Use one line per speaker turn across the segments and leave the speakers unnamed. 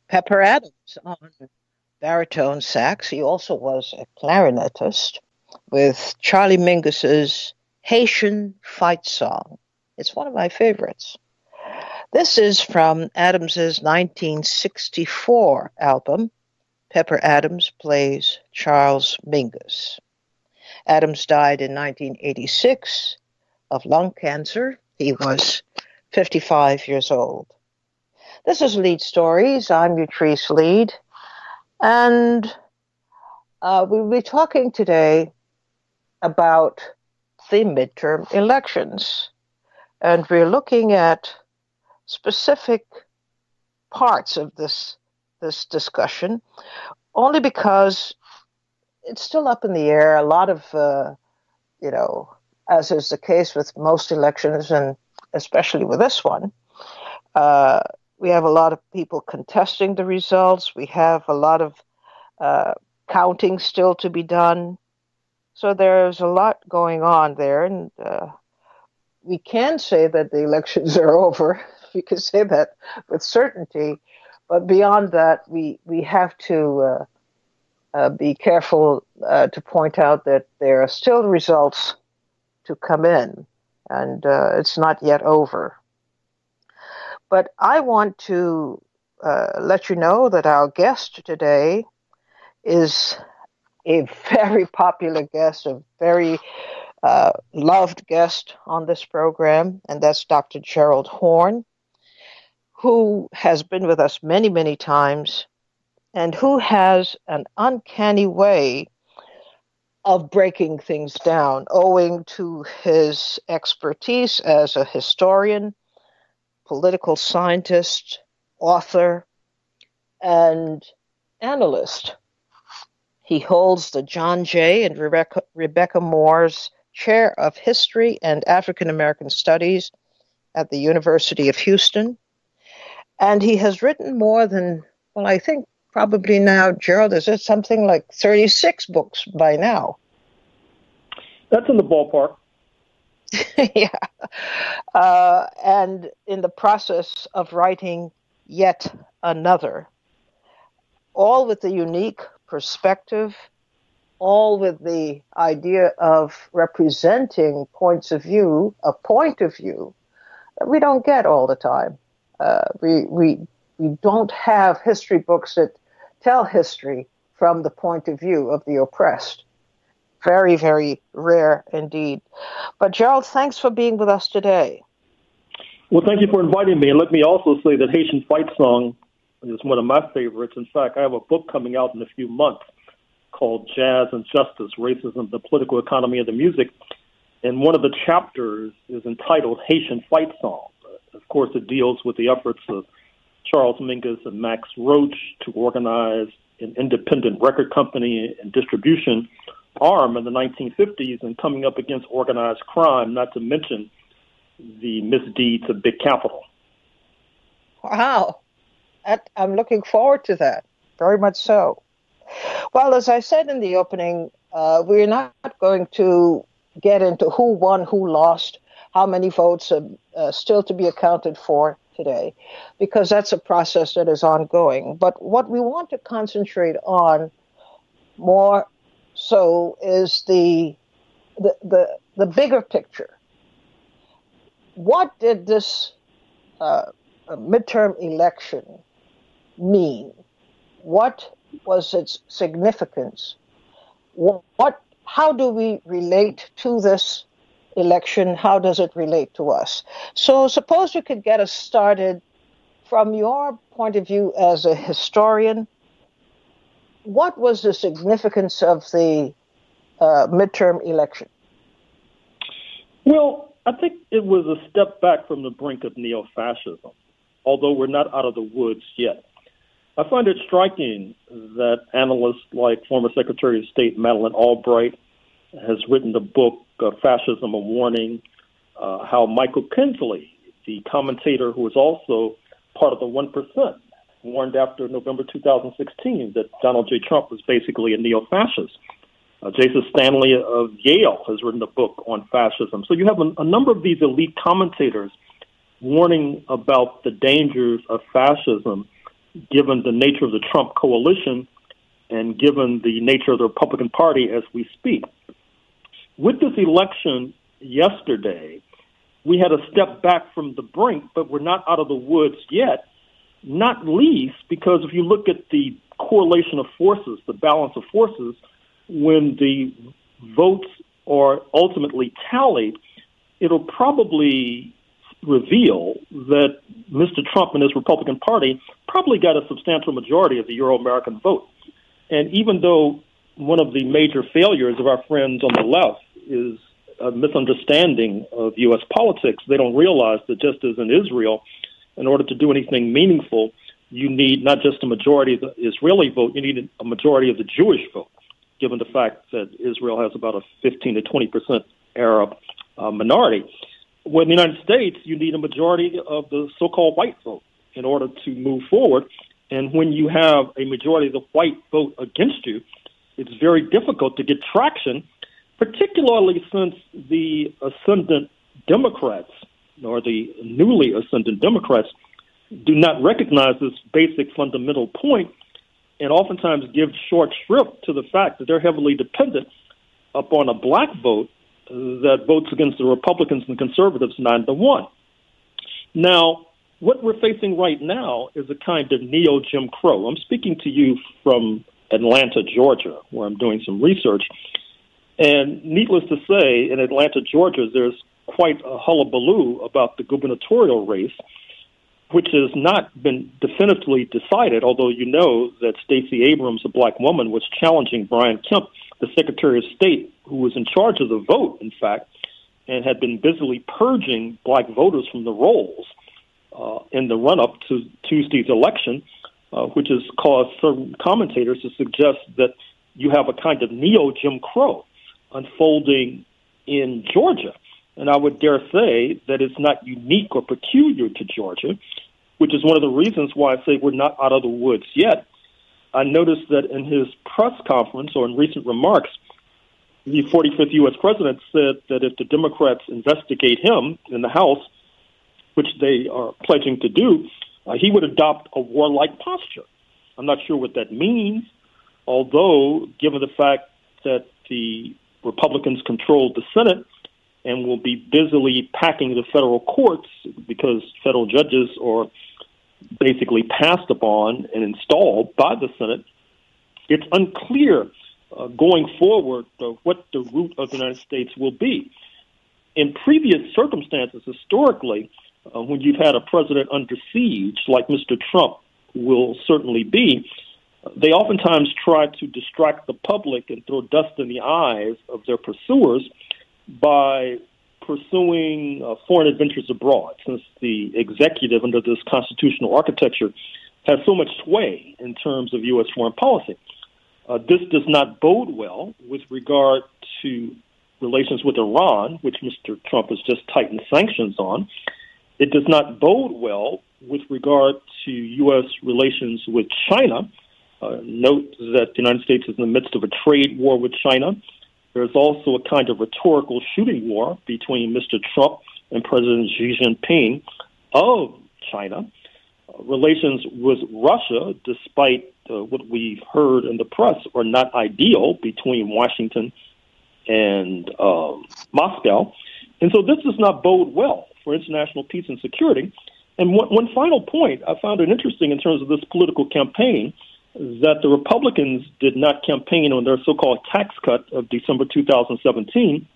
Pepper Adams on baritone sax. He also was a clarinetist with Charlie Mingus's Haitian Fight Song. It's one of my favorites. This is from Adams's 1964 album, Pepper Adams Plays Charles Mingus. Adams died in 1986 of lung cancer. He was 55 years old. This is Leid Stories. I'm Utrice Leid, and we'll be talking today about the midterm elections. And we're looking at specific parts of this discussion, only because it's still up in the air. A lot of, as is the case with most elections, and especially with this one, we have a lot of people contesting the results. We have a lot of counting still to be done. So there's a lot going on there, and we can say that the elections are over. We can say that with certainty. But beyond that, we have to be careful to point out that there are still results to come in, and it's not yet over. But I want to let you know that our guest today is a very popular guest, a very loved guest on this program, and that's Dr. Gerald Horne, who has been with us many, many times, and who has an uncanny way of breaking things down, owing to his expertise as a historian, political scientist, author, and analyst. He holds the John J. and Rebecca Moore's Chair of History and African American Studies at the University of Houston. And he has written more than, well, I think probably now, Gerald, is it something like 36 books by now?
That's in the ballpark.
Yeah. And in the process of writing yet another, all with the unique perspective, all with the idea of representing points of view, a point of view that we don't get all the time. We don't have history books that tell history from the point of view of the oppressed. Very, very rare indeed. But Gerald, thanks for being with us today.
Well, thank you for inviting me. And let me also say that Haitian Fight Song is one of my favorites. In fact, I have a book coming out in a few months called Jazz and Justice, Racism, the Political Economy of the Music. And one of the chapters is entitled Haitian Fight Song. Of course, it deals with the efforts of Charles Mingus and Max Roach to organize an independent record company and distribution arm in the 1950s and coming up against organized crime, not to mention the misdeeds of Big Capital.
Wow. I'm looking forward to that, very much so. Well, as I said in the opening, we're not going to get into who won, who lost, how many votes are still to be accounted for today, because that's a process that is ongoing. But what we want to concentrate on more so is the bigger picture. What did this midterm election mean? What was its significance? How do we relate to this election? How does it relate to us? So suppose you could get us started from your point of view as a historian. What was the significance of the midterm election?
Well, I think it was a step back from the brink of neo-fascism, although we're not out of the woods yet. I find it striking that analysts like former Secretary of State Madeleine Albright has written the book Fascism, A Warning, how Michael Kinsley, the commentator who was also part of the 1%, warned after November 2016 that Donald J. Trump was basically a neo-fascist. Jason Stanley of Yale has written a book on fascism. So you have a number of these elite commentators warning about the dangers of fascism given the nature of the Trump coalition and given the nature of the Republican Party as we speak. With this election yesterday, we had a step back from the brink, but we're not out of the woods yet, not least because if you look at the correlation of forces, the balance of forces, when the votes are ultimately tallied, it'll probably reveal that Mr. Trump and his Republican Party probably got a substantial majority of the Euro-American vote. And even though one of the major failures of our friends on the left is a misunderstanding of U.S. politics, they don't realize that just as in Israel, in order to do anything meaningful, you need not just a majority of the Israeli vote, you need a majority of the Jewish vote, given the fact that Israel has about a 15 to 20% Arab minority. Well, in the United States, you need a majority of the so-called white vote in order to move forward. And when you have a majority of the white vote against you, it's very difficult to get traction, particularly since the ascendant Democrats, or the newly ascendant Democrats, do not recognize this basic fundamental point and oftentimes give short shrift to the fact that they're heavily dependent upon a black vote that votes against the Republicans and conservatives 9-1. Now, what we're facing right now is a kind of neo-Jim Crow. I'm speaking to you from Atlanta, Georgia, where I'm doing some research. And needless to say, in Atlanta, Georgia, there's quite a hullabaloo about the gubernatorial race, which has not been definitively decided, although you know that Stacey Abrams, a black woman, was challenging Brian Kemp, the Secretary of State, who was in charge of the vote, in fact, and had been busily purging black voters from the rolls in the run-up to Tuesday's election, which has caused certain commentators to suggest that you have a kind of neo-Jim Crow unfolding in Georgia. And I would dare say that it's not unique or peculiar to Georgia, which is one of the reasons why I say we're not out of the woods yet. I noticed that in his press conference or in recent remarks, the 45th U.S. president said that if the Democrats investigate him in the House, which they are pledging to do, he would adopt a warlike posture. I'm not sure what that means, although given the fact that the Republicans control the Senate and will be busily packing the federal courts because federal judges are basically passed upon and installed by the Senate, it's unclear going forward what the route of the United States will be. In previous circumstances, historically, when you've had a president under siege, like Mr. Trump will certainly be, they oftentimes try to distract the public and throw dust in the eyes of their pursuers by pursuing foreign adventures abroad, since the executive under this constitutional architecture has so much sway in terms of U.S. foreign policy. This does not bode well with regard to relations with Iran, which Mr. Trump has just tightened sanctions on. It does not bode well with regard to U.S. relations with China. Note that the United States is in the midst of a trade war with China. There's also a kind of rhetorical shooting war between Mr. Trump and President Xi Jinping of China. Relations with Russia, despite what we've heard in the press, are not ideal between Washington and Moscow. And so this does not bode well for international peace and security. And one final point, I found it interesting in terms of this political campaign, that the Republicans did not campaign on their so-called tax cut of December 2017,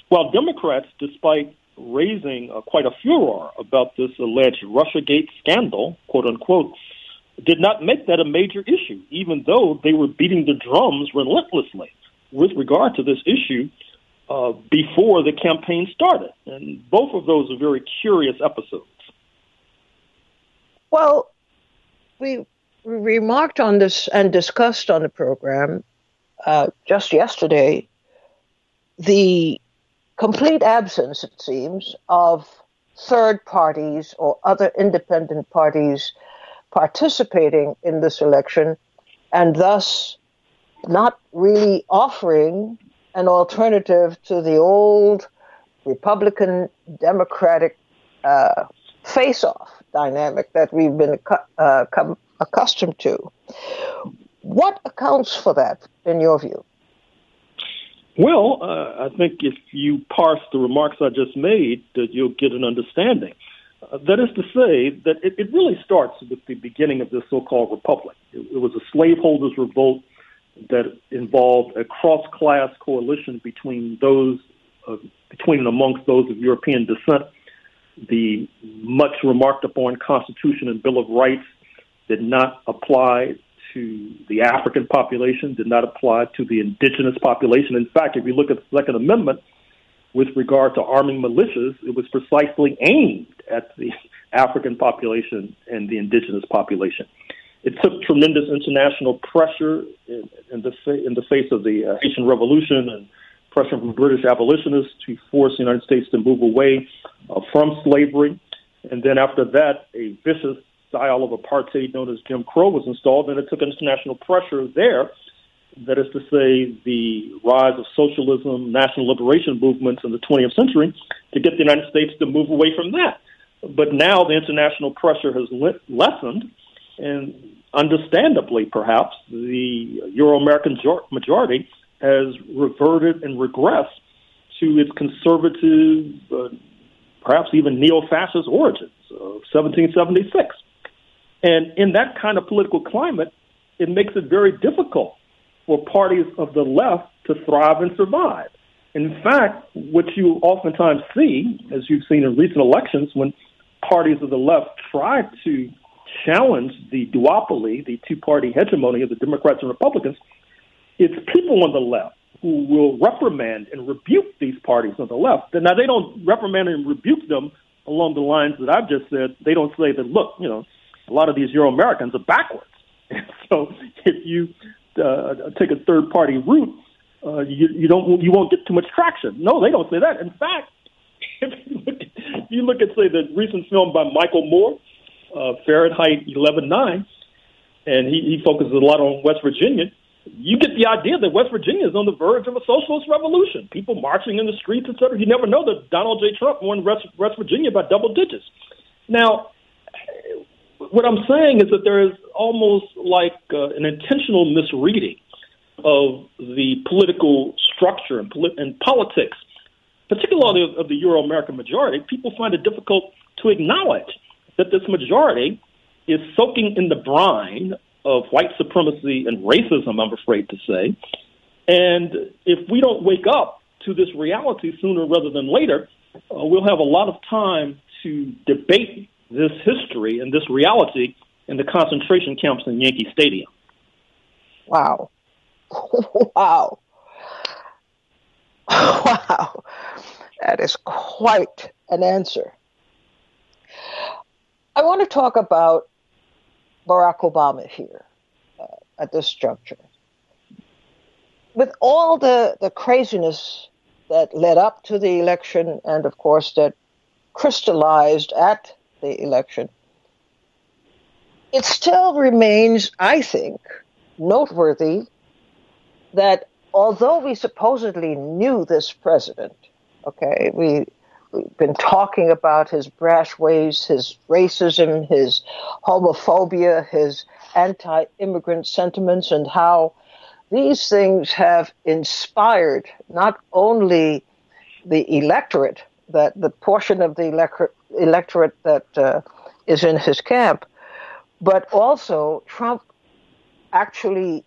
while Democrats, despite raising quite a furor about this alleged Russiagate scandal, quote unquote, did not make that a major issue, even though they were beating the drums relentlessly with regard to this issue before the campaign started. And both of those are very curious episodes.
Well, we remarked on this and discussed on the program just yesterday the complete absence, it seems, of third parties or other independent parties participating in this election, and thus not really offering an alternative to the old Republican-Democratic face-off dynamic that we've been accustomed to. What accounts for that, in your view?
Well, I think if you parse the remarks I just made, that you'll get an understanding. That is to say that it really starts with the beginning of this so-called republic. It was a slaveholders' revolt that involved a cross-class coalition between and amongst those of European descent. The much remarked upon Constitution and Bill of Rights did not apply to the African population, did not apply to the indigenous population. In fact, if you look at the Second Amendment with regard to arming militias, it was precisely aimed at the African population and the indigenous population. It took tremendous international pressure in the face of the Haitian Revolution and pressure from British abolitionists to force the United States to move away from slavery. And then after that, a vicious style of apartheid known as Jim Crow was installed, and it took international pressure there. That is to say, the rise of socialism, national liberation movements in the 20th century to get the United States to move away from that. But now the international pressure has lessened, and understandably, perhaps, the Euro-American majority has reverted and regressed to its conservative, perhaps even neo-fascist origins of 1776. And in that kind of political climate, it makes it very difficult for parties of the left to thrive and survive. In fact, what you oftentimes see, as you've seen in recent elections, when parties of the left try to challenge the duopoly, the two-party hegemony of the Democrats and Republicans, it's people on the left who will reprimand and rebuke these parties on the left. Now, they don't reprimand and rebuke them along the lines that I've just said. They don't say that, look, a lot of these Euro-Americans are backwards. So if you take a third-party route, you won't get too much traction. No, they don't say that. In fact, if you look at, say, the recent film by Michael Moore, Fahrenheit 11/9, and he focuses a lot on West Virginia, you get the idea that West Virginia is on the verge of a socialist revolution. People marching in the streets, et cetera. You never know that Donald J. Trump won West Virginia by double digits. Now, what I'm saying is that there is almost like an intentional misreading of the political structure and politics, particularly of the Euro-American majority. People find it difficult to acknowledge that this majority is soaking in the brine of white supremacy and racism, I'm afraid to say. And if we don't wake up to this reality sooner rather than later, we'll have a lot of time to debate this history and this reality in the concentration camps in Yankee Stadium.
Wow. Wow. Wow. That is quite an answer. I want to talk about Barack Obama here at this juncture. With all the craziness that led up to the election and, of course, that crystallized at the election, it still remains, I think, noteworthy that although we supposedly knew this president, okay, we've been talking about his brash ways, his racism, his homophobia, his anti-immigrant sentiments, and how these things have inspired not only the electorate, that the portion of the electorate that is in his camp, but also Trump actually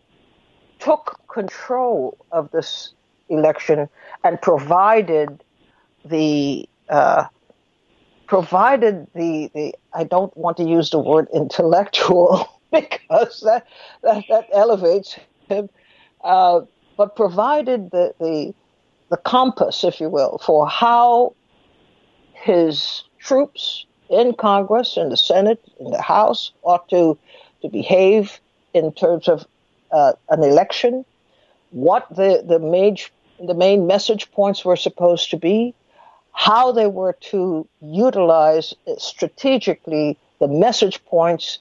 took control of this election and provided the I don't want to use the word intellectual because that elevates him, but provided the compass, if you will, for how his troops in Congress, in the Senate, in the House ought to behave in terms of an election, what the main message points were supposed to be, how they were to utilize strategically the message points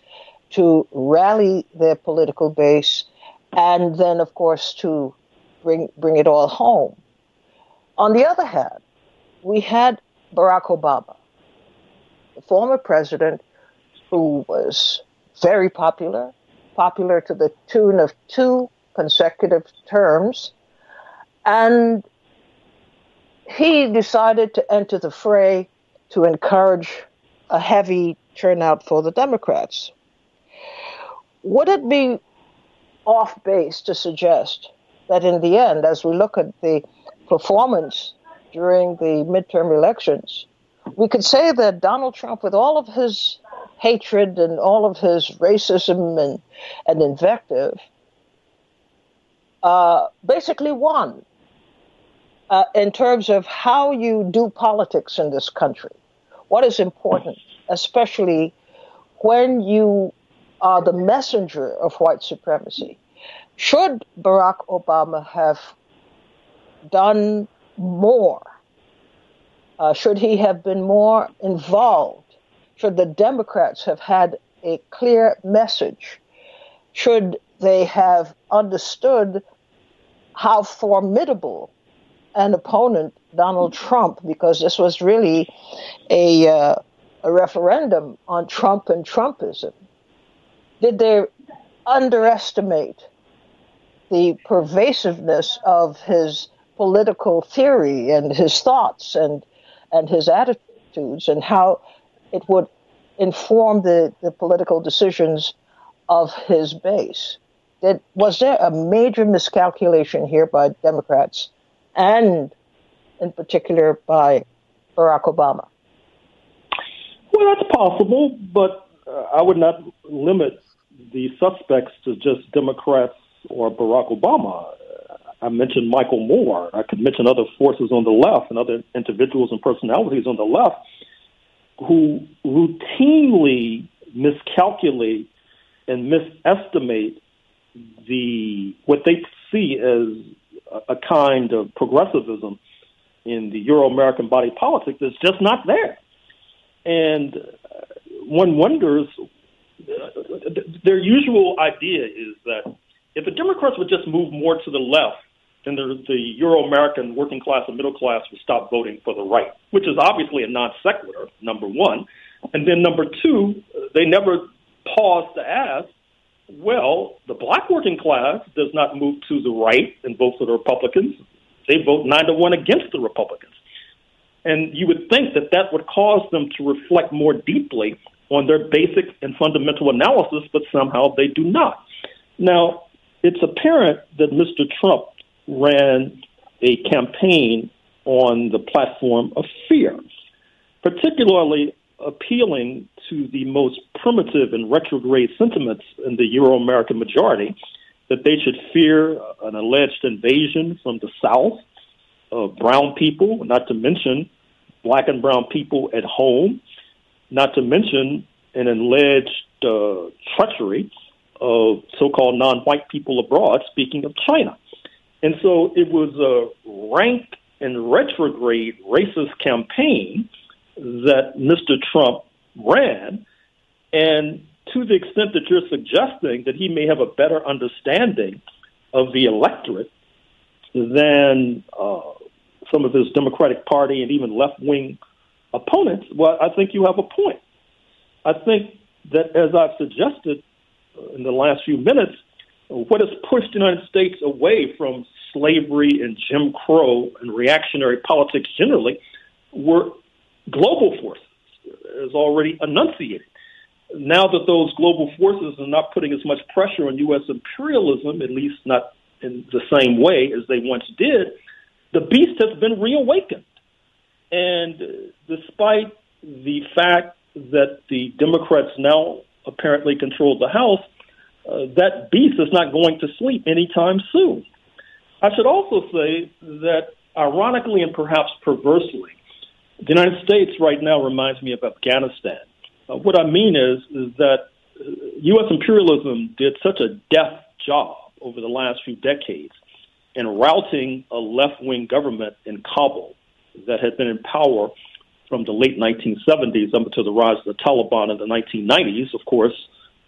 to rally their political base, and then, of course, to bring it all home. On the other hand, we had Barack Obama, the former president, who was very popular, popular to the tune of 2 consecutive terms. And he decided to enter the fray to encourage a heavy turnout for the Democrats. Would it be off base to suggest that in the end, as we look at the performance during the midterm elections, we could say that Donald Trump, with all of his hatred and all of his racism and invective, basically won in terms of how you do politics in this country? What is important, especially when you are the messenger of white supremacy? Should Barack Obama have done more? Should he have been more involved? Should the Democrats have had a clear message? Should they have understood how formidable an opponent Donald Trump, because this was really a referendum on Trump and Trumpism? Did they underestimate the pervasiveness of his political theory and his thoughts and his attitudes, and how it would inform the political decisions of his base? Was there a major miscalculation here by Democrats, and in particular by Barack Obama?
Well, that's possible, but I would not limit the suspects to just Democrats or Barack Obama. I mentioned Michael Moore. I could mention other forces on the left and other individuals and personalities on the left who routinely miscalculate and misestimate what they see as a kind of progressivism in the Euro-American body politic that's just not there. And one wonders, their usual idea is that if the Democrats would just move more to the left, then the Euro-American working class and middle class would stop voting for the right, which is obviously a non sequitur, number one. And then number two, they never pause to ask, well, the black working class does not move to the right and vote for the Republicans. They vote 9-1 against the Republicans. And you would think that that would cause them to reflect more deeply on their basic and fundamental analysis, but somehow they do not. Now, it's apparent that Mr. Trump ran a campaign on the platform of fear, particularly appealing to the most primitive and retrograde sentiments in the Euro-American majority, that they should fear an alleged invasion from the South of brown people, not to mention black and brown people at home, not to mention an alleged treachery of so-called non-white people abroad, speaking of China. And so it was a rank and retrograde racist campaign that Mr. Trump ran. And to the extent that you're suggesting that he may have a better understanding of the electorate than some of his Democratic Party and even left-wing opponents, well, I think you have a point. I think that, as I've suggested in the last few minutes, what has pushed the United States away from slavery and Jim Crow and reactionary politics generally were global forces, as already enunciated. Now that those global forces are not putting as much pressure on U.S. imperialism, at least not in the same way as they once did, the beast has been reawakened. And despite the fact that the Democrats now apparently control the House, that beast is not going to sleep anytime soon. I should also say that, ironically and perhaps perversely, the United States right now reminds me of Afghanistan. What I mean is that U.S. imperialism did such a deft job over the last few decades in routing a left-wing government in Kabul that had been in power from the late 1970s up to the rise of the Taliban in the 1990s, of course,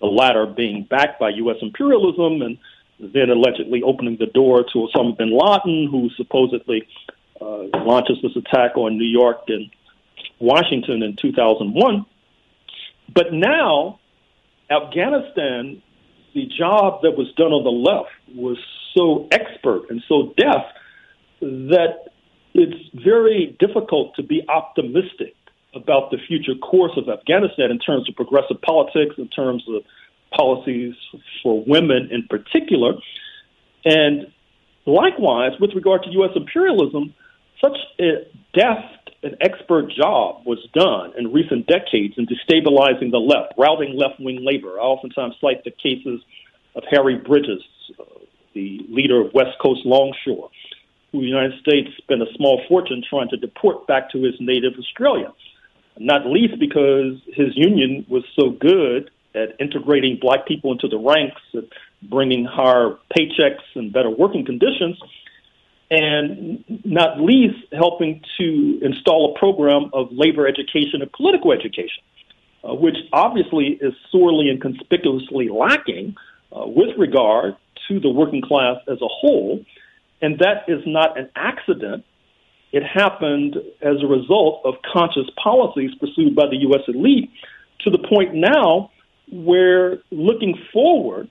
the latter being backed by U.S. imperialism and then allegedly opening the door to Osama bin Laden, who supposedly launches this attack on New York and Washington in 2001. But now, Afghanistan, the job that was done on the left was so expert and so deft that it's very difficult to be optimistic about the future course of Afghanistan in terms of progressive politics, in terms of policies for women in particular. And likewise, with regard to U.S. imperialism, such a deft and expert job was done in recent decades in destabilizing the left, routing left-wing labor. I oftentimes cite the cases of Harry Bridges, the leader of West Coast Longshore, who the United States spent a small fortune trying to deport back to his native Australia, not least because his union was so good at integrating black people into the ranks, at bringing higher paychecks and better working conditions, and not least helping to install a program of labor education and political education, which obviously is sorely and conspicuously lacking with regard to the working class as a whole. And that is not an accident. It happened as a result of conscious policies pursued by the U.S. elite, to the point now where, looking forward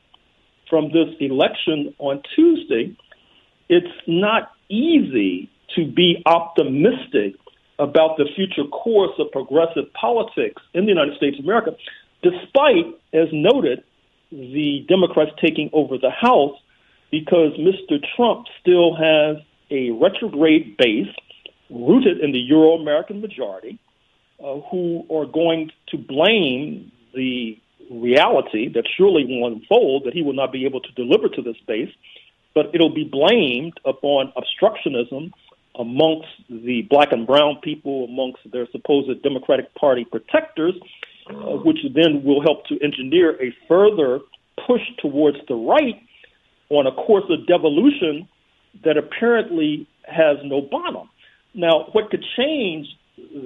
from this election on Tuesday, it's not easy to be optimistic about the future course of progressive politics in the United States of America, despite, as noted, the Democrats taking over the House, because Mr. Trump still has a retrograde base rooted in the Euro-American majority, who are going to blame the reality that surely will unfold that he will not be able to deliver to this base, but it'll be blamed upon obstructionism amongst the black and brown people, amongst their supposed Democratic Party protectors, which then will help to engineer a further push towards the right on a course of devolution that apparently has no bottom. Now, what could change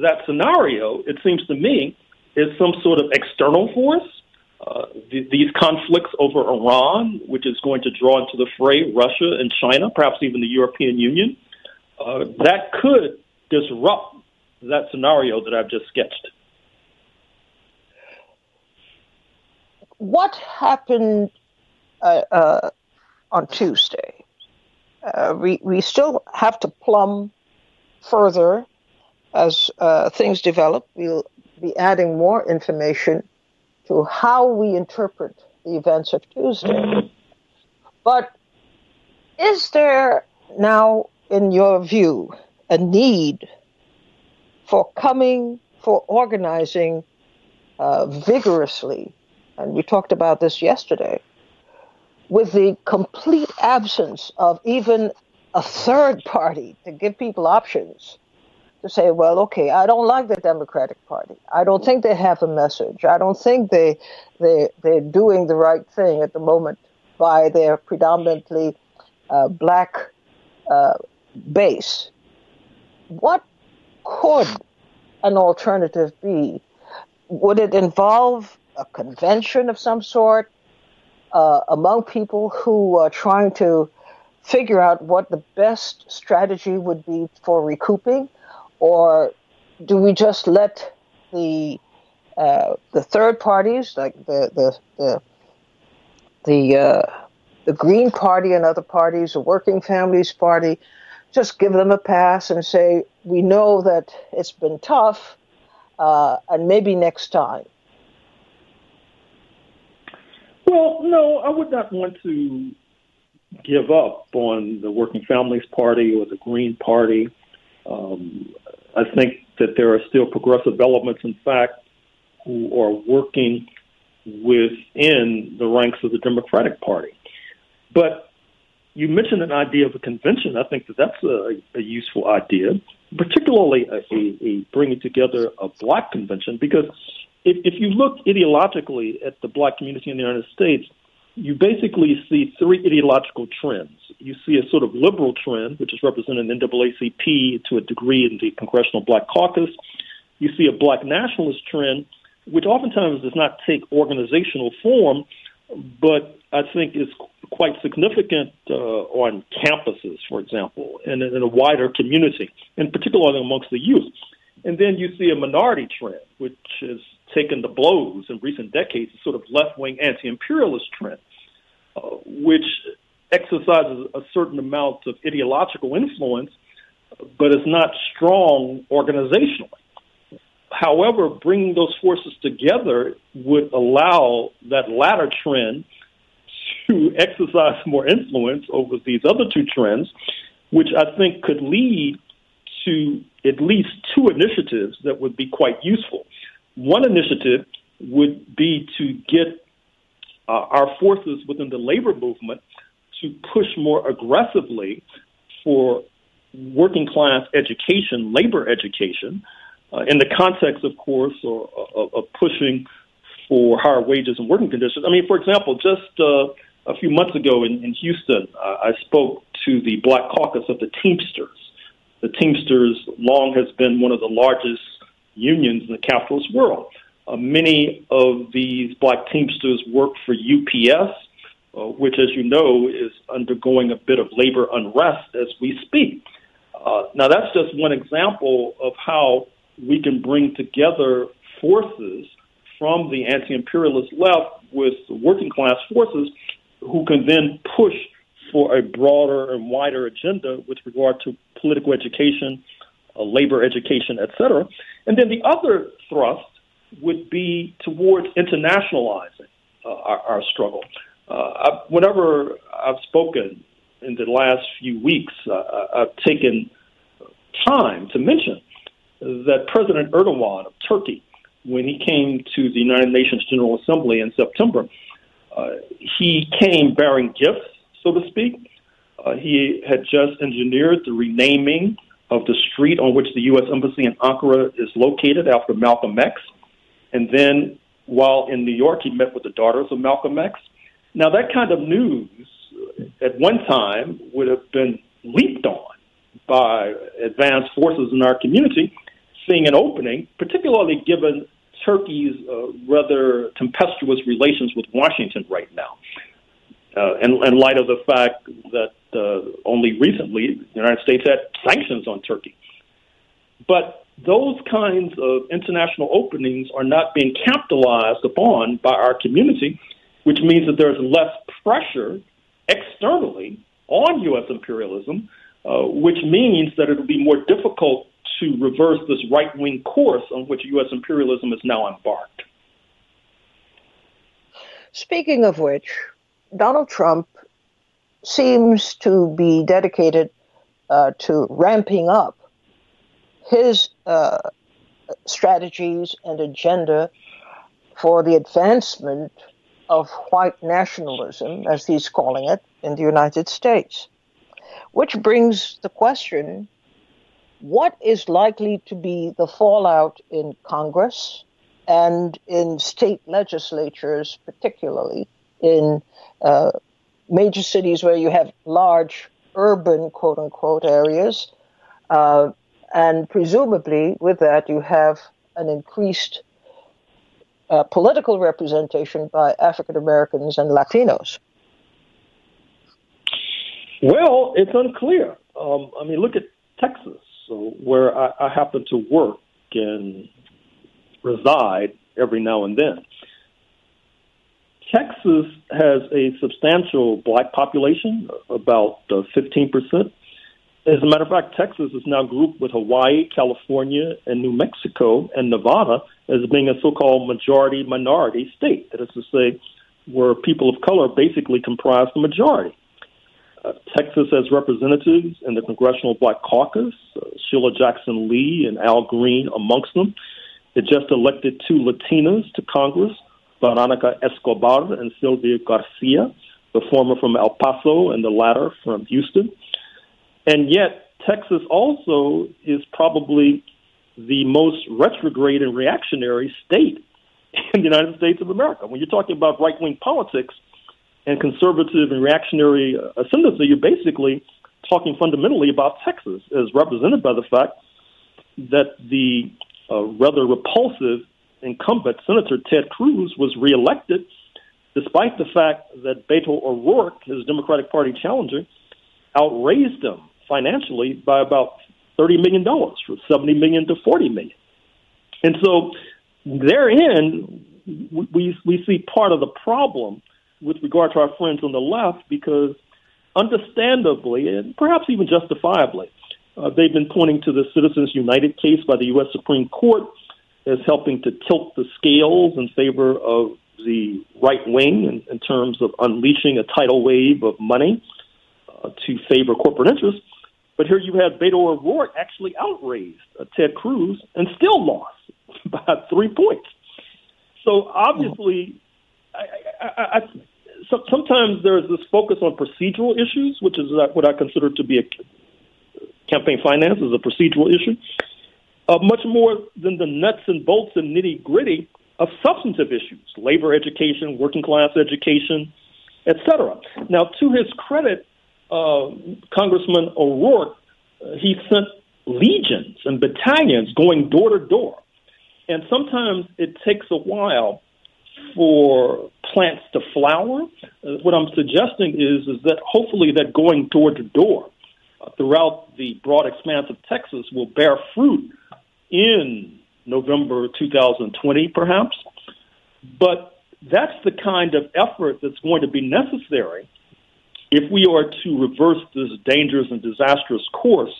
that scenario, it seems to me, is some sort of external force. These conflicts over Iran, which is going to draw into the fray Russia and China, perhaps even the European Union, that could disrupt that scenario that I've just sketched.
What happened on Tuesday? We still have to plumb further as things develop. We'll be adding more information to how we interpret the events of Tuesday. But is there now, in your view, a need for organizing vigorously, and we talked about this yesterday, with the complete absence of even a third party to give people options to say, well, okay, I don't like the Democratic Party. I don't think they have a message. I don't think they're doing the right thing at the moment by their predominantly black base. What could an alternative be? Would it involve a convention of some sort among people who are trying to figure out what the best strategy would be for recouping? Or do we just let the third parties, like the Green Party and other parties, the Working Families Party, just give them a pass and say, we know that it's been tough, and maybe next time?
Well, no, I would not want to give up on the Working Families Party or the Green Party. I think that there are still progressive elements, in fact, who are working within the ranks of the Democratic Party. But you mentioned an idea of a convention. I think that that's a useful idea, particularly a bringing together a black convention, because if you look ideologically at the black community in the United States, you basically see three ideological trends. You see a sort of liberal trend, which is represented in NAACP to a degree in the Congressional Black Caucus. You see a black nationalist trend, which oftentimes does not take organizational form, but I think is quite significant on campuses, for example, and in a wider community, and particularly amongst the youth. And then you see a minority trend, which is taken the blows in recent decades, a sort of left-wing anti-imperialist trend, which exercises a certain amount of ideological influence, but is not strong organizationally. However, bringing those forces together would allow that latter trend to exercise more influence over these other two trends, which I think could lead to at least two initiatives that would be quite useful. One initiative would be to get our forces within the labor movement to push more aggressively for working class education, labor education, in the context, of course, of pushing for higher wages and working conditions. I mean, for example, just a few months ago in Houston, I spoke to the Black Caucus of the Teamsters. The Teamsters long has been one of the largest unions in the capitalist world. Many of these Black Teamsters work for UPS, which, as you know, is undergoing a bit of labor unrest as we speak. Now, that's just one example of how we can bring together forces from the anti-imperialist left with working class forces who can then push for a broader and wider agenda with regard to political education, labor education, et cetera. And then the other thrust would be towards internationalizing our struggle. Whenever I've spoken in the last few weeks, I've taken time to mention that President Erdogan of Turkey, when he came to the United Nations General Assembly in September, he came bearing gifts, so to speak. He had just engineered the renaming of the street on which the U.S. Embassy in Ankara is located after Malcolm X. And then while in New York, he met with the daughters of Malcolm X. Now, that kind of news at one time would have been leaped on by advanced forces in our community, seeing an opening, particularly given Turkey's rather tempestuous relations with Washington right now, in light of the fact that only recently the United States had sanctions on Turkey. But those kinds of international openings are not being capitalized upon by our community, which means that there's less pressure externally on U.S. imperialism, which means that it will be more difficult to reverse this right-wing course on which U.S. imperialism is now embarked.
Speaking of which, Donald Trump seems to be dedicated to ramping up his strategies and agenda for the advancement of white nationalism, as he's calling it, in the United States. Which brings the question, what is likely to be the fallout in Congress and in state legislatures, particularly in major cities where you have large urban, quote-unquote, areas, and presumably with that you have an increased political representation by African Americans and Latinos?
Well, it's unclear. I mean, look at Texas, where I happen to work and reside every now and then. Texas has a substantial black population, about 15%. As a matter of fact, Texas is now grouped with Hawaii, California, and New Mexico and Nevada as being a so-called majority-minority state. That is to say, where people of color basically comprise the majority. Texas has representatives in the Congressional Black Caucus, Sheila Jackson Lee and Al Green amongst them. It just elected two Latinas to Congress, Veronica Escobar and Sylvia Garcia, the former from El Paso and the latter from Houston. And yet, Texas also is probably the most retrograde and reactionary state in the United States of America. When you're talking about right-wing politics and conservative and reactionary ascendancy, you're basically talking fundamentally about Texas, as represented by the fact that the rather repulsive incumbent Senator Ted Cruz was reelected, despite the fact that Beto O'Rourke, his Democratic Party challenger, outraised him financially by about $30 million, from $70 million to $40 million. And so therein, we see part of the problem with regard to our friends on the left, because understandably, and perhaps even justifiably, they've been pointing to the Citizens United case by the U.S. Supreme Court as helping to tilt the scales in favor of the right wing in terms of unleashing a tidal wave of money to favor corporate interests. But here you have Beto O'Rourke actually outraised Ted Cruz and still lost by 3 points. So obviously, sometimes there's this focus on procedural issues, which is what I consider to be a campaign finance is a procedural issue, much more than the nuts and bolts and nitty gritty of substantive issues, labor education, working class education, et cetera. Now, to his credit, Congressman O'Rourke, he sent legions and battalions going door to door. And sometimes it takes a while for plants to flower. What I'm suggesting is that hopefully that going door to door throughout the broad expanse of Texas will bear fruit in November 2020, perhaps. But that's the kind of effort that's going to be necessary if we are to reverse this dangerous and disastrous course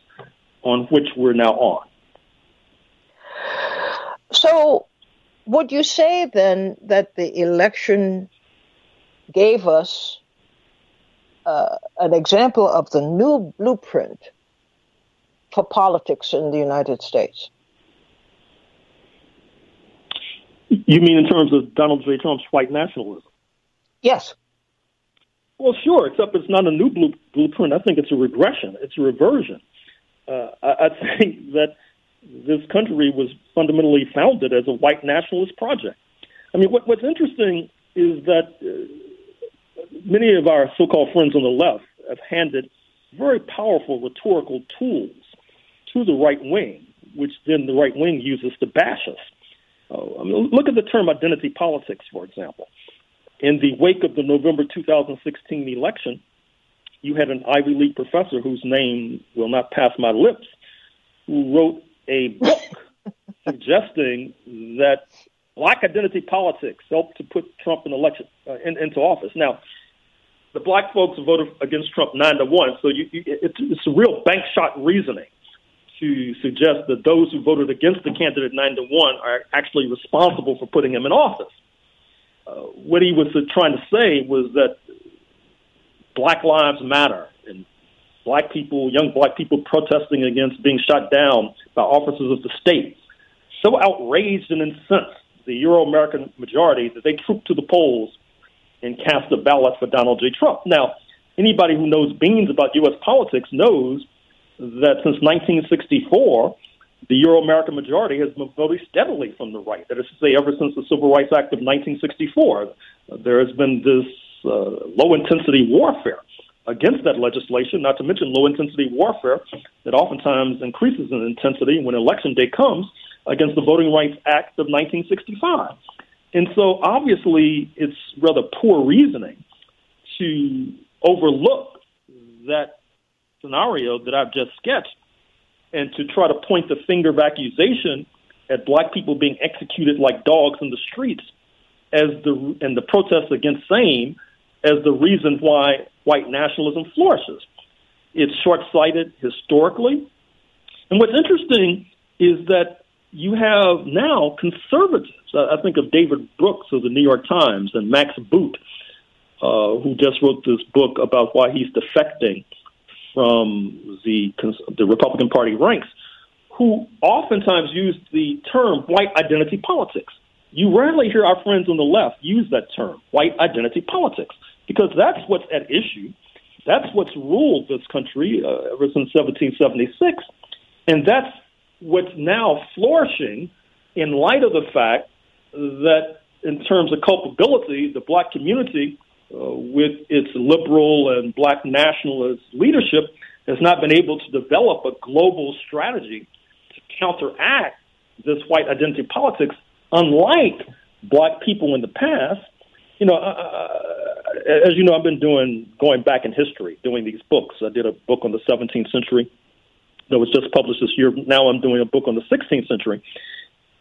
on which we're now on.
So would you say then that the election gave us an example of the new blueprint for politics in the United States?
You mean in terms of Donald J. Trump's white nationalism?
Yes.
Well, sure, except it's not a new blueprint. I think it's a regression. It's a reversion. I think that this country was fundamentally founded as a white nationalist project. I mean, what's interesting is that many of our so-called friends on the left have handed very powerful rhetorical tools to the right wing, which then the right wing uses to bash us. I mean, look at the term identity politics, for example. In the wake of the November 2016 election, you had an Ivy League professor whose name will not pass my lips, who wrote a book suggesting that black identity politics helped to put Trump into office. Now, the black folks voted against Trump 9-1, so it's a real bank shot reasoning to suggest that those who voted against the candidate 9-1 are actually responsible for putting him in office. What he was trying to say was that Black Lives Matter and black people, young black people protesting against being shot down by officers of the state, so outraged and incensed the Euro-American majority that they trooped to the polls and cast a ballot for Donald J. Trump. Now, anybody who knows beans about U.S. politics knows that since 1964, the Euro-American majority has been voting steadily from the right. That is to say, ever since the Civil Rights Act of 1964, there has been this low-intensity warfare against that legislation, not to mention low-intensity warfare that oftentimes increases in intensity when election day comes against the Voting Rights Act of 1965. And so, obviously, it's rather poor reasoning to overlook that scenario that I've just sketched and to try to point the finger of accusation at black people being executed like dogs in the streets and the protests against same as the reason why white nationalism flourishes. It's short-sighted historically. And what's interesting is that you have now conservatives. I think of David Brooks of the New York Times and Max Boot, who just wrote this book about why he's defecting from the Republican Party ranks, who oftentimes use the term white identity politics. You rarely hear our friends on the left use that term, white identity politics, because that's what's at issue. That's what's ruled this country ever since 1776. And that's what's now flourishing in light of the fact that in terms of culpability, the black community, with its liberal and black nationalist leadership, has not been able to develop a global strategy to counteract this white identity politics, unlike black people in the past. You know, as you know, I've been going back in history, doing these books. I did a book on the 17th century that was just published this year. Now I'm doing a book on the 16th century.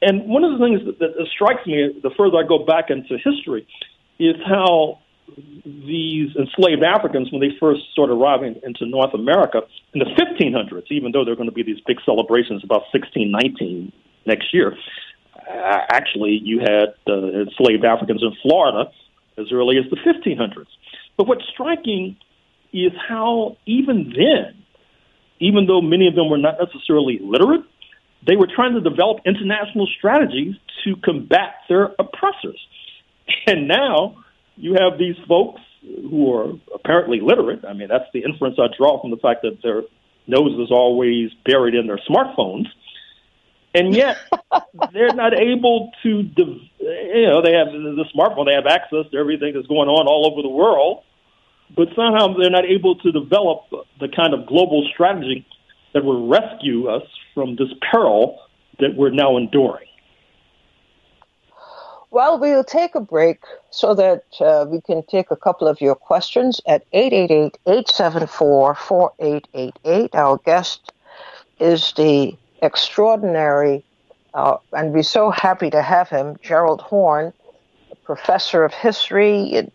And one of the things that strikes me the further I go back into history is how these enslaved Africans, when they first started arriving into North America in the 1500s, even though there are going to be these big celebrations about 1619 next year, actually you had enslaved Africans in Florida as early as the 1500s. But what's striking is how even then, even though many of them were not necessarily literate, they were trying to develop international strategies to combat their oppressors. And now you have these folks who are apparently literate. I mean, that's the inference I draw from the fact that their nose is always buried in their smartphones. And yet they're not able to, they have the smartphone, they have access to everything that's going on all over the world, but somehow they're not able to develop the kind of global strategy that will rescue us from this peril that we're now enduring.
Well, we'll take a break so that we can take a couple of your questions at 888-874-4888. Our guest is the extraordinary, and we're so happy to have him, Gerald Horne, a professor of history and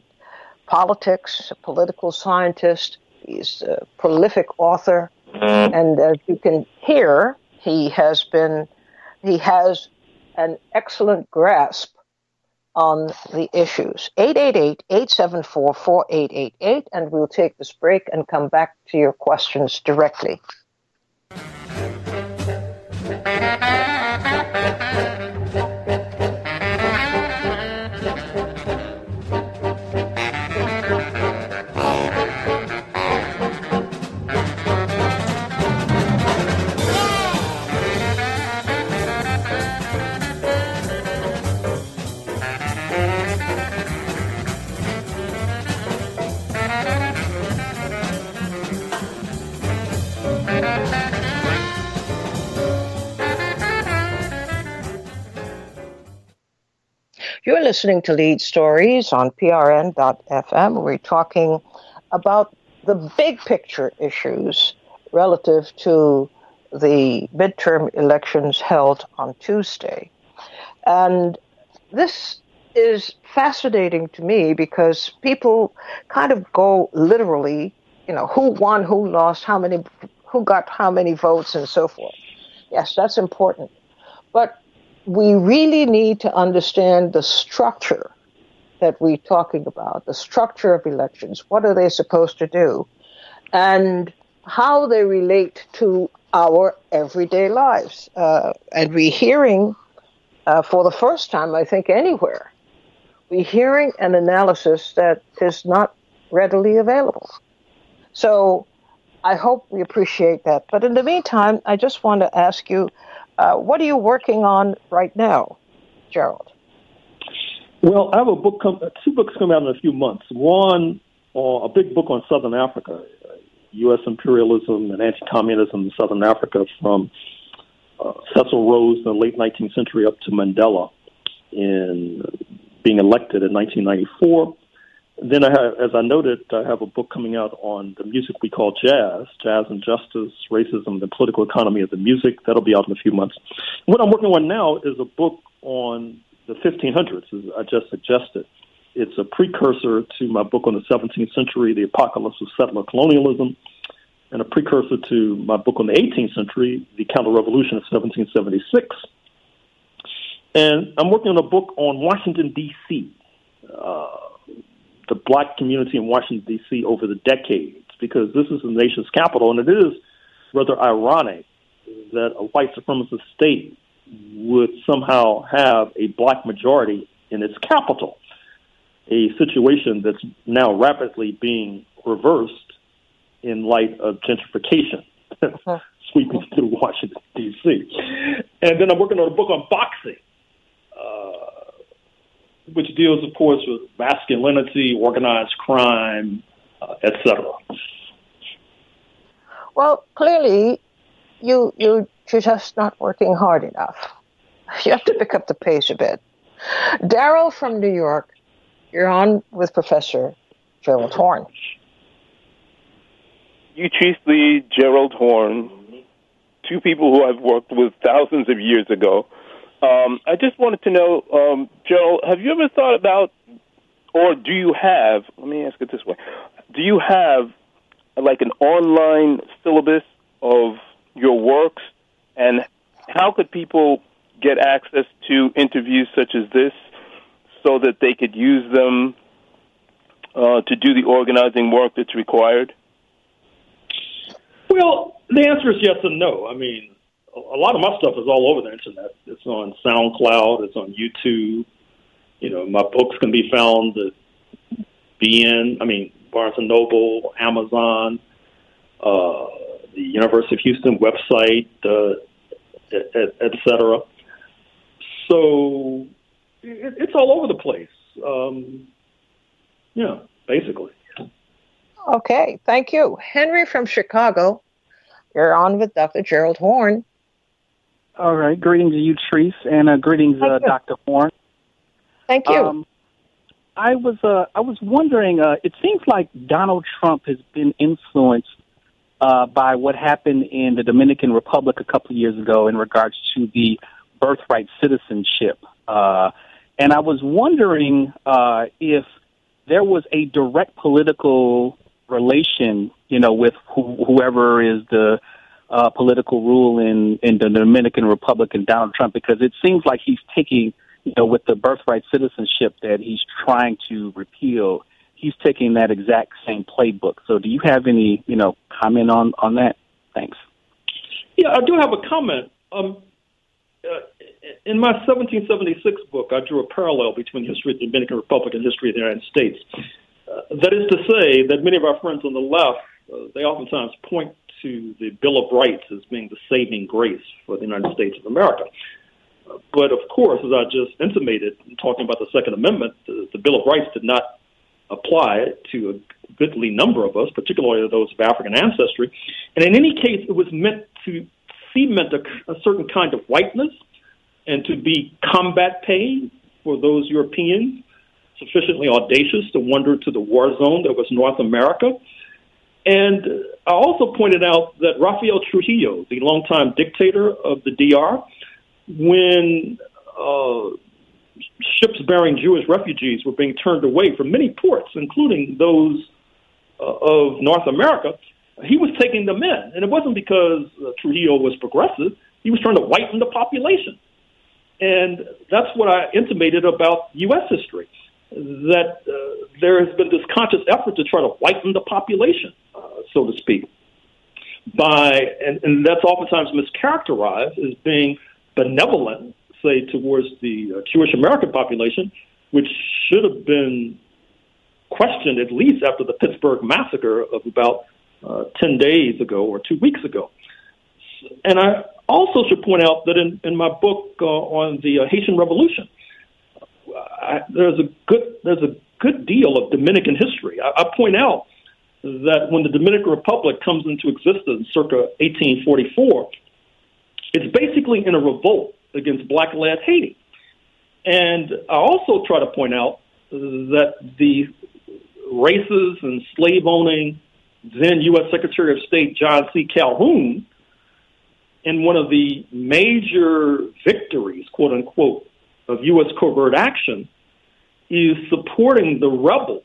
politics, a political scientist. He's a prolific author, and as you can hear, he has an excellent grasp on the issues. 888-874-4888, and we'll take this break and come back to your questions directly. You're listening to Leid Stories on PRN.FM. We're talking about the big picture issues relative to the midterm elections held on Tuesday. And this is fascinating to me because people kind of go literally, who won, who lost, who got how many votes and so forth. Yes, that's important. But we really need to understand the structure that we're talking about, the structure of elections. What are they supposed to do? And how they relate to our everyday lives. And we're hearing, for the first time, I think, anywhere, we're hearing an analysis that is not readily available. So I hope we appreciate that. But in the meantime, I just want to ask you, what are you working on right now, Gerald?
Well, I have two books coming out in a few months. One, a big book on Southern Africa, U.S. imperialism and anti-communism in Southern Africa from Cecil Rhodes in the late 19th century up to Mandela in being elected in 1994. Then, as I noted, I have a book coming out on the music we call jazz and justice, racism, the political economy of the music. That'll be out in a few months. What I'm working on now is a book on the 1500s, as I just suggested. It's a precursor to my book on the 17th century, The Apocalypse of Settler Colonialism, and a precursor to my book on the 18th century, The Counter-Revolution of 1776. And I'm working on a book on Washington, D.C., the black community in Washington, D.C. over the decades, because this is the nation's capital, and it is rather ironic that a white supremacist state would somehow have a black majority in its capital, a situation that's now rapidly being reversed in light of gentrification sweeping through Washington, D.C. And then I'm working on a book on boxing, which deals, of course, with masculinity, organized crime, etc. Well,
clearly, you're just not working hard enough. You have to pick up the pace a bit. Daryl from New York, you're on with Professor Gerald Horne.
You, Chief Leid, Gerald Horne, two people who I've worked with thousands of years ago, I just wanted to know, Joe, have you ever thought about, or do you have, let me ask it this way, do you have like an online syllabus of your works, and how could people get access to interviews such as this so that they could use them to do the organizing work that's required?
Well, the answer is yes and no. I mean, a lot of my stuff is all over the internet. It's on SoundCloud. It's on YouTube. You know, my books can be found at Barnes & Noble, Amazon, the University of Houston website, et cetera. So it's all over the place. Basically.
Okay, thank you. Henry from Chicago, you're on with Dr. Gerald Horne.
All right, greetings to you, Treese, and greetings, Dr. Horne.
Thank you.
I was wondering, it seems like Donald Trump has been influenced by what happened in the Dominican Republic a couple of years ago in regards to the birthright citizenship. And I was wondering if there was a direct political relation, with whoever is the political rule in the Dominican Republic and Donald Trump, because it seems like he's taking, with the birthright citizenship that he's trying to repeal, he's taking that exact same playbook. So do you have any, comment on that? Thanks.
Yeah, I do have a comment. In my 1776 book, I drew a parallel between the history of the Dominican Republic and history of the United States. That is to say that many of our friends on the left, they oftentimes point to the Bill of Rights as being the saving grace for the United States of America. But of course, as I just intimated, talking about the Second Amendment, the Bill of Rights did not apply to a goodly number of us, particularly those of African ancestry. And in any case, it was meant to cement a certain kind of whiteness and to be combat pay for those Europeans sufficiently audacious to wander to the war zone that was North America. And I also pointed out that Rafael Trujillo, the longtime dictator of the DR, when ships bearing Jewish refugees were being turned away from many ports, including those of North America, he was taking them in. And it wasn't because Trujillo was progressive. He was trying to whiten the population. And that's what I intimated about U.S. history, that there has been this conscious effort to try to whiten the population, so to speak, and that's oftentimes mischaracterized as being benevolent, say, towards the Jewish American population, which should have been questioned at least after the Pittsburgh massacre of about 10 days ago or 2 weeks ago. And I also should point out that in my book on the Haitian Revolution, there's a good deal of Dominican history. I point out that when the Dominican Republic comes into existence circa 1844, it's basically in a revolt against black-led Haiti. And I also try to point out that the racist and slave-owning then U.S. Secretary of State John C. Calhoun, in one of the major victories, quote-unquote, of U.S. covert action, is supporting the rebels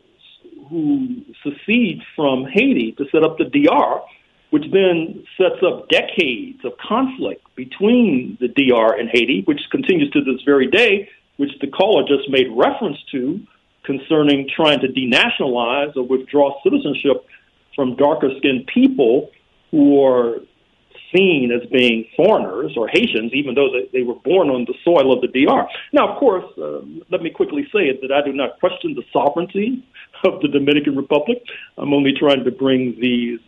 who secede from Haiti to set up the DR, which then sets up decades of conflict between the DR and Haiti, which continues to this very day, which the caller just made reference to, concerning trying to denationalize or withdraw citizenship from darker-skinned people who are seen as being foreigners or Haitians, even though they were born on the soil of the DR. Now, of course, let me quickly say it that I do not question the sovereignty of the Dominican Republic. I'm only trying to bring these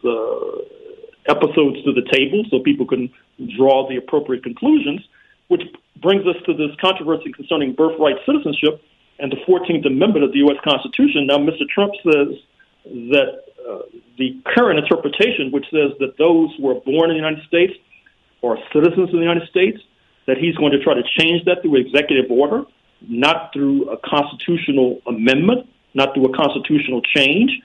episodes to the table so people can draw the appropriate conclusions, which brings us to this controversy concerning birthright citizenship and the 14th Amendment of the U.S. Constitution. Now, Mr. Trump says that the current interpretation, which says that those who are born in the United States are citizens of the United States, that he's going to try to change that through executive order, not through a constitutional amendment, not through a constitutional change.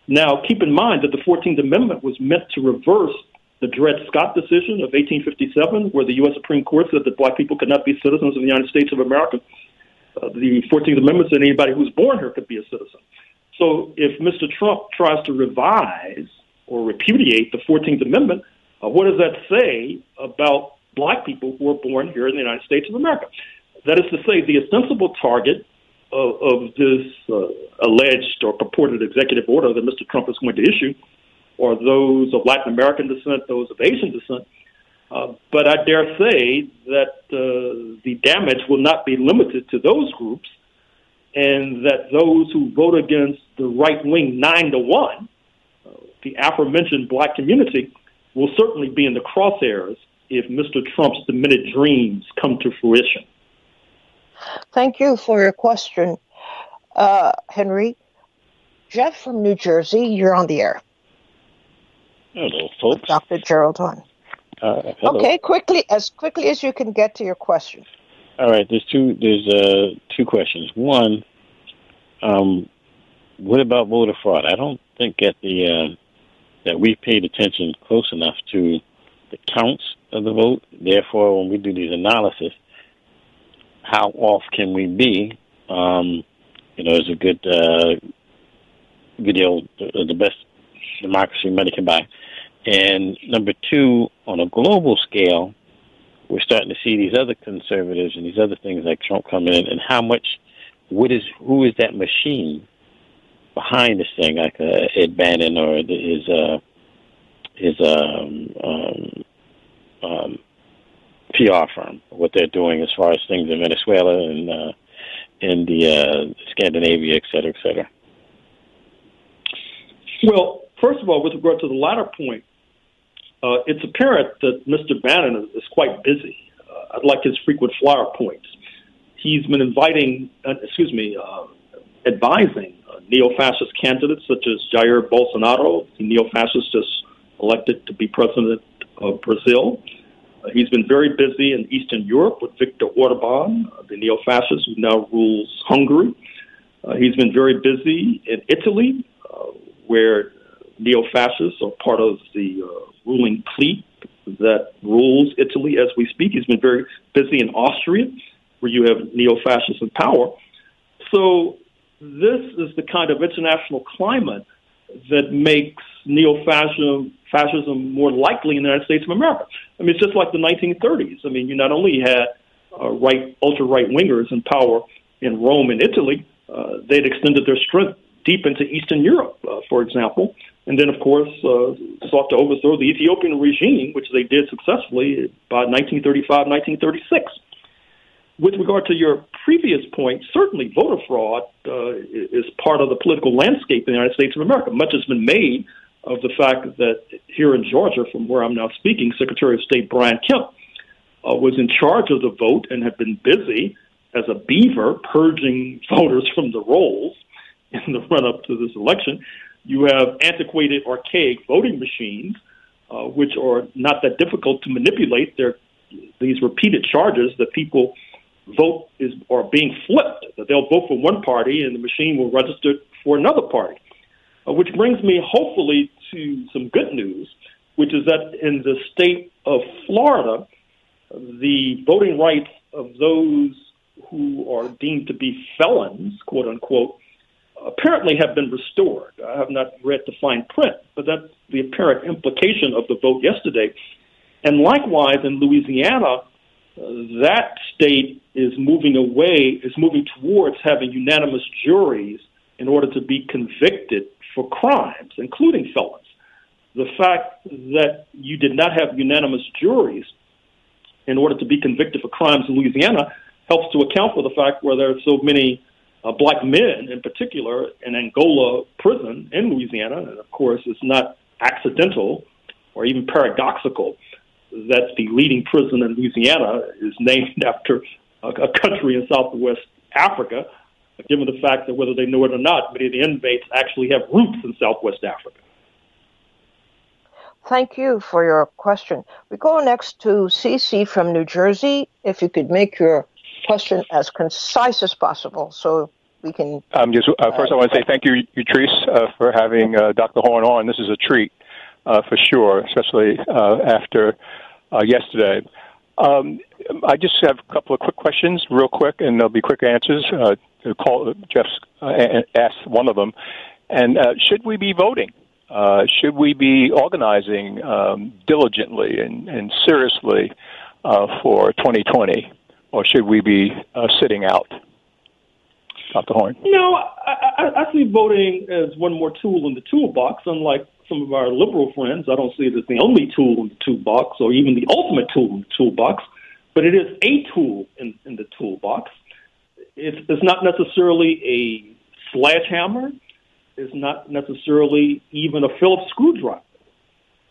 Now, keep in mind that the 14th Amendment was meant to reverse the Dred Scott decision of 1857, where the U.S. Supreme Court said that black people could not be citizens of the United States of America. The 14th Amendment said anybody who's born here could be a citizen. So if Mr. Trump tries to revise or repudiate the 14th Amendment, what does that say about black people who are born here in the United States of America? That is to say, the ostensible target of this alleged or purported executive order that Mr. Trump is going to issue are those of Latin American descent, those of Asian descent. But I dare say that the damage will not be limited to those groups, and that those who vote against the right wing 9-1, the aforementioned black community, will certainly be in the crosshairs if Mr. Trump's diminished dreams come to fruition.
Thank you for your question, Henry. Jeff from New Jersey, you're on the air.
Hello, folks.
Dr. Gerald Horne.
Hello.
Okay, quickly as you can get to your question.
All right, there's two questions. One, what about voter fraud? I don't think that we paid attention close enough to the counts of the vote. Therefore, when we do these analysis, how off can we be? It's a good deal, the best democracy money can buy. And number two, on a global scale, we're starting to see these other conservatives and these other things like Trump coming in, and who is that machine behind this thing, like Ed Bannon or his PR firm, what they're doing as far as things in Venezuela and in the Scandinavia, et cetera, et cetera.
Well, first of all, with regard to the latter point, it's apparent that Mr. Bannon is quite busy. I'd like his frequent flyer points. He's been advising neo-fascist candidates such as Jair Bolsonaro, the neo-fascist just elected to be president of Brazil. He's been very busy in Eastern Europe with Viktor Orban, the neo-fascist who now rules Hungary. He's been very busy in Italy, where neo-fascists are part of the ruling clique that rules Italy as we speak. He's been very busy in Austria, where you have neo-fascists in power. So this is the kind of international climate that makes neo-fascism more likely in the United States of America. I mean, it's just like the 1930s. I mean, you not only had ultra-right wingers in power in Rome and Italy, they'd extended their strength deep into Eastern Europe, for example, and then, of course, sought to overthrow the Ethiopian regime, which they did successfully by 1935, 1936. With regard to your previous point, certainly voter fraud is part of the political landscape in the United States of America. Much has been made of the fact that here in Georgia, from where I'm now speaking, Secretary of State Brian Kemp was in charge of the vote and had been busy as a beaver purging voters from the rolls in the run-up to this election. You have antiquated, archaic voting machines, which are not that difficult to manipulate. They're these repeated charges that people vote are being flipped, that they'll vote for one party and the machine will register for another party, which brings me hopefully to some good news, which is that in the state of Florida, the voting rights of those who are deemed to be felons, quote unquote, apparently have been restored. I have not read the fine print, but that's the apparent implication of the vote yesterday. And likewise in Louisiana, that state is moving towards having unanimous juries in order to be convicted for crimes, including felons. The fact that you did not have unanimous juries in order to be convicted for crimes in Louisiana helps to account for the fact where there are so many black men, in particular, in Angola prison in Louisiana. And, of course, it's not accidental or even paradoxical that the leading prison in Louisiana is named after a country in Southwest Africa, given the fact that whether they know it or not, many of the inmates actually have roots in Southwest Africa.
Thank you for your question. We go next to Cece from New Jersey. If you could make your question as concise as possible so we can...
First, I want to say thank you, Utrice, for having Dr. Horne on. This is a treat. for sure, especially after yesterday. I just have a couple of quick questions, real quick, and they'll be quick answers. Jeff's asked one of them. And should we be voting? Should we be organizing diligently and seriously for 2020? Or should we be sitting out? Dr. Horne?
I see voting as one more tool in the toolbox. Unlike some of our liberal friends, I don't see it as the only tool in the toolbox or even the ultimate tool in the toolbox, but it is a tool in the toolbox. It's not necessarily a sledgehammer. It's not necessarily even a Phillips screwdriver.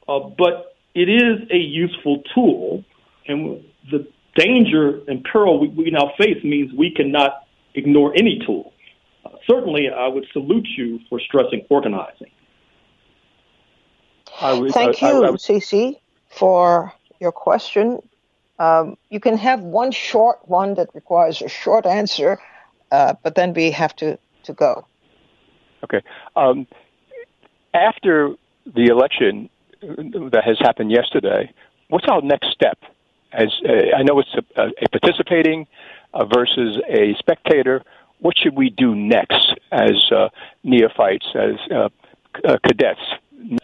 But it is a useful tool, and the danger and peril we now face means we cannot ignore any tool. Certainly, I would salute you for stressing organizing.
Thank you, CC, for your question. You can have one short one that requires a short answer, but then we have to go.
Okay. After the election that has happened yesterday, what's our next step? As I know it's a participating versus a spectator. What should we do next as neophytes, as cadets, not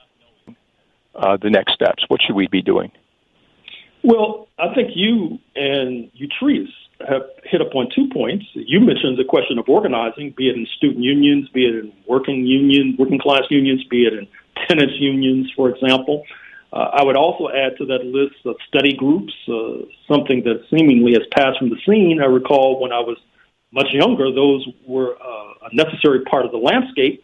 knowing the next steps? What should we be doing?
Well, I think you and Utrice have hit upon 2 points. You mentioned the question of organizing, be it in student unions, be it in working class unions, be it in tenants unions, for example. I would also add to that list of study groups, something that seemingly has passed from the scene. I recall when I was much younger, those were a necessary part of the landscape.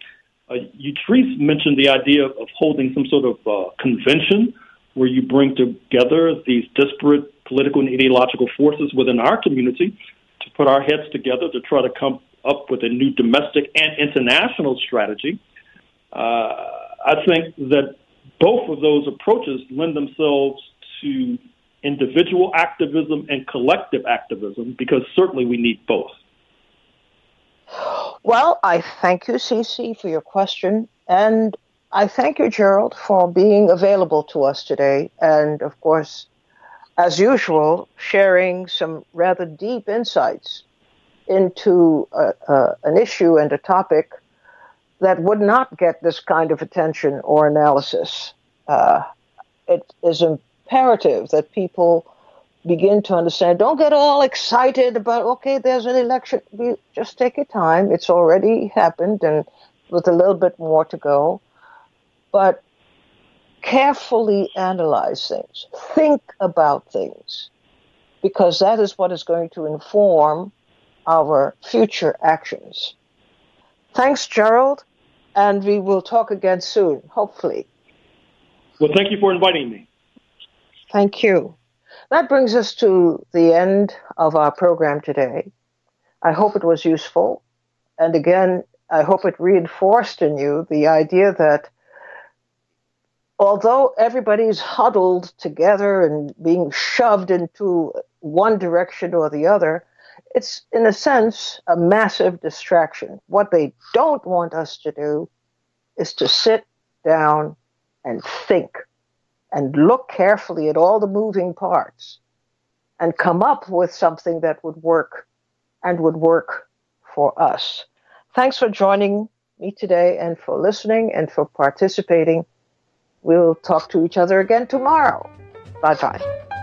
Utrice mentioned the idea of holding some sort of convention where you bring together these disparate political and ideological forces within our community to put our heads together to try to come up with a new domestic and international strategy. I think that both of those approaches lend themselves to individual activism and collective activism, because certainly we need both.
Well, I thank you, CC, for your question, and I thank you, Gerald, for being available to us today, and of course, as usual, sharing some rather deep insights into an issue and a topic that would not get this kind of attention or analysis. It is imperative that people begin to understand. Don't get all excited about, okay, there's an election. Just take your time. It's already happened, and with a little bit more to go. But carefully analyze things. Think about things, because that is what is going to inform our future actions. Thanks, Gerald, and we will talk again soon, hopefully.
Well, thank you for inviting me.
Thank you. That brings us to the end of our program today. I hope it was useful. And again, I hope it reinforced in you the idea that although everybody's huddled together and being shoved into one direction or the other, it's, in a sense, a massive distraction. What they don't want us to do is to sit down and think and look carefully at all the moving parts and come up with something that would work and would work for us. Thanks for joining me today and for listening and for participating. We'll talk to each other again tomorrow. Bye-bye.